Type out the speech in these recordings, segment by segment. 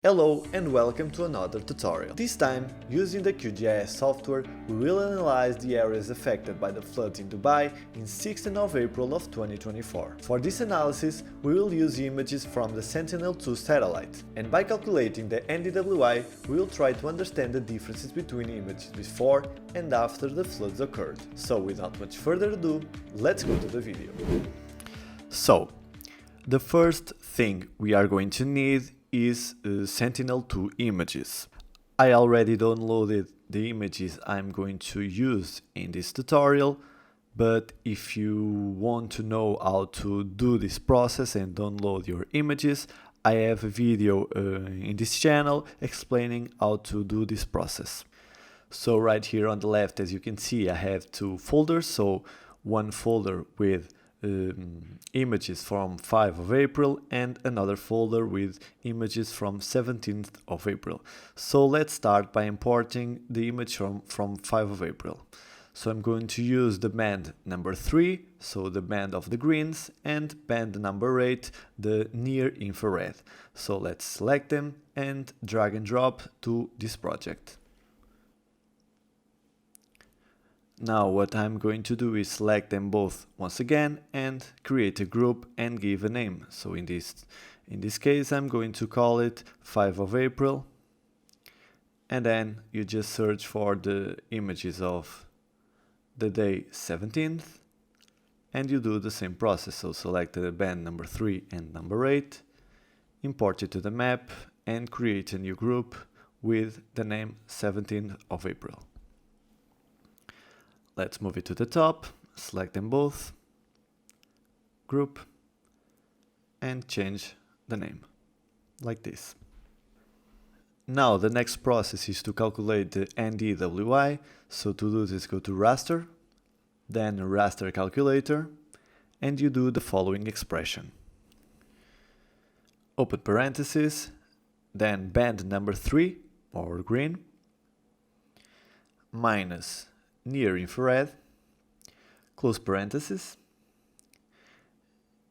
Hello and welcome to another tutorial. This time, using the QGIS software, we will analyze the areas affected by the floods in Dubai in 16th of April of 2024. For this analysis, we will use images from the Sentinel 2 satellite, and by calculating the NDWI, we will try to understand the differences between images before and after the floods occurred. So without much further ado, let's go to the video. So, the first thing we are going to need is Sentinel 2 images. I already downloaded the images I'm going to use in this tutorial, but if you want to know how to do this process and download your images, I have a video in this channel explaining how to do this process. So right here on the left, as you can see, I have two folders. So one folder with images from 5th of April and another folder with images from 17th of April. So let's start by importing the image from 5th of April. So I'm going to use the band number 3, so the band of the greens, and band number 8, the near infrared. So let's select them and drag and drop to this project. Now what I'm going to do is select them both once again and create a group and give a name. So in this case I'm going to call it 5th of April, and then you just search for the images of the day 17th and you do the same process. So select the band number 3 and number 8, import it to the map and create a new group with the name 17th of April. Let's move it to the top, select them both, group, and change the name, like this. Now the next process is to calculate the NDWI, so to do this go to Raster, then Raster calculator, and you do the following expression. Open parentheses, then band number 3, or green, minus near infrared, close parentheses,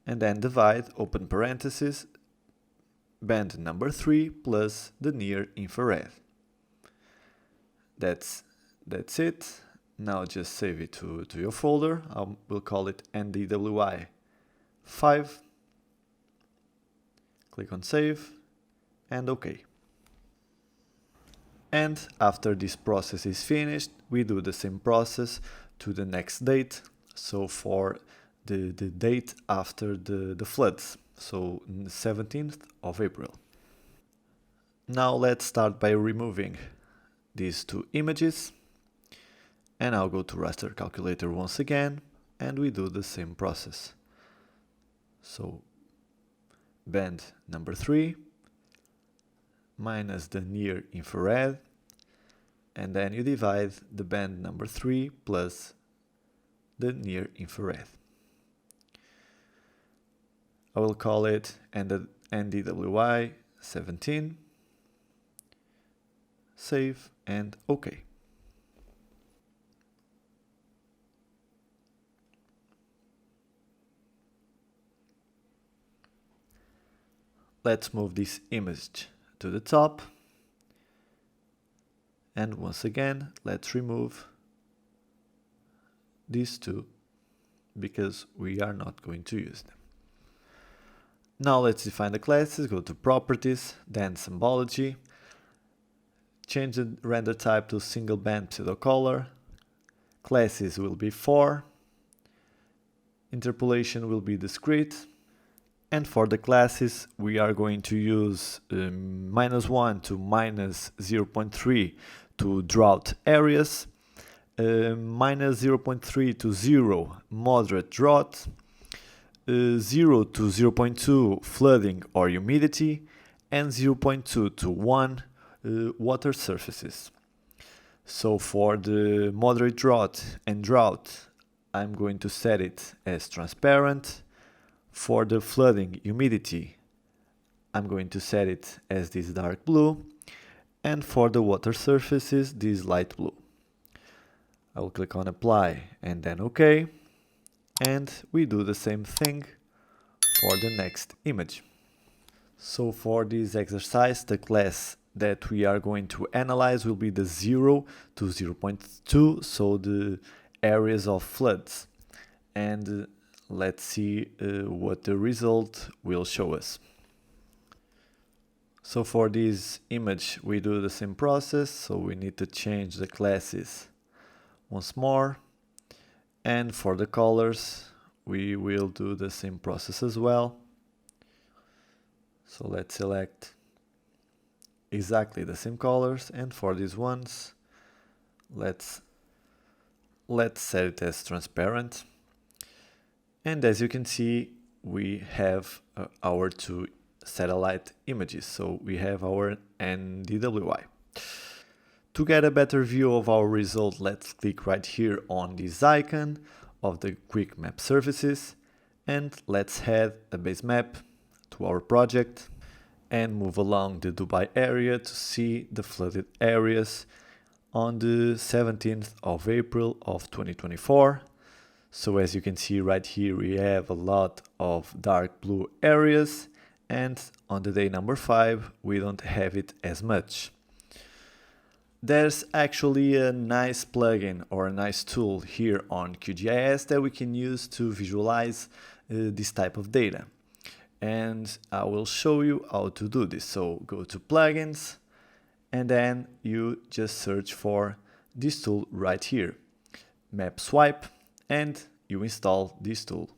and then divide, open parentheses, band number 3 plus the near infrared. That's it. Now just save it to your folder. We'll call it NDWI 5. Click on save and OK. And after this process is finished, we do the same process to the next date. So for the date after the floods, so 17th of April. Now let's start by removing these two images. And I'll go to Raster calculator once again, and we do the same process. So band number 3 minus the near infrared, and then you divide the band number 3 plus the near infrared. I will call it NDWI 17, save and OK. Let's move this image to the top, and once again let's remove these two because we are not going to use them. Now let's define the classes. Go to properties, then symbology, change the render type to single band pseudo color, classes will be 4, interpolation will be discrete. And for the classes, we are going to use -1 to -0.3 to drought areas, -0.3 to 0 moderate drought, 0 to 0.2 flooding or humidity, and 0.2 to 1 water surfaces. So for the moderate drought and drought, I'm going to set it as transparent. For the flooding humidity, I'm going to set it as this dark blue, and for the water surfaces, this light blue. I will click on apply and then OK, and we do the same thing for the next image. So for this exercise, the class that we are going to analyze will be the 0 to 0.2, so the areas of floods. And let's see what the result will show us. So for this image, we do the same process, so we need to change the classes once more. And for the colors, we will do the same process as well. So let's select exactly the same colors, and for these ones, let's set it as transparent. And as you can see, we have our two satellite images, so we have our NDWI. To get a better view of our result, let's click right here on this icon of the quick map services, and let's add a base map to our project and move along the Dubai area to see the flooded areas on the 17th of April of 2024. So as you can see right here, we have a lot of dark blue areas, and on the day number 5 we don't have it as much. There's actually a nice plugin or a nice tool here on QGIS that we can use to visualize this type of data. And I will show you how to do this. So go to plugins, and then you just search for this tool right here, Mapswipe, and you install this tool.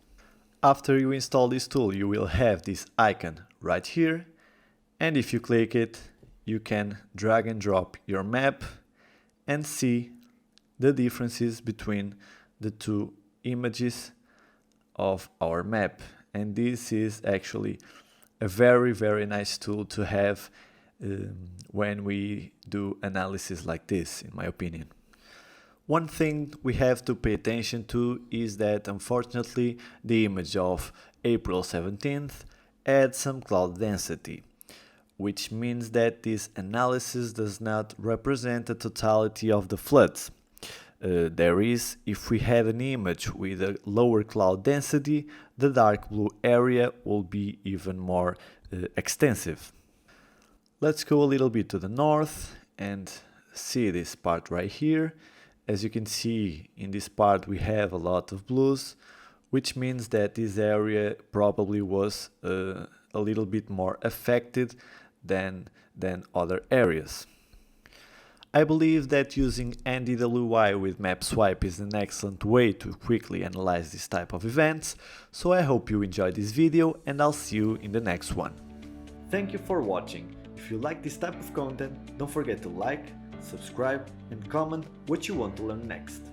After you install this tool, you will have this icon right here, and if you click it, you can drag and drop your map and see the differences between the two images of our map. And this is actually a very nice tool to have when we do analysis like this, in my opinion. One thing we have to pay attention to is that unfortunately the image of April 17th adds some cloud density, which means that this analysis does not represent the totality of the floods. If we had an image with a lower cloud density, the dark blue area will be even more extensive. Let's go a little bit to the north and see this part right here. As you can see, in this part we have a lot of blues, which means that this area probably was a little bit more affected than other areas. I believe that using NDWI with Mapswipe is an excellent way to quickly analyze this type of events, so I hope you enjoyed this video, and I'll see you in the next one. Thank you for watching. If you like this type of content, don't forget to like, subscribe and comment what you want to learn next.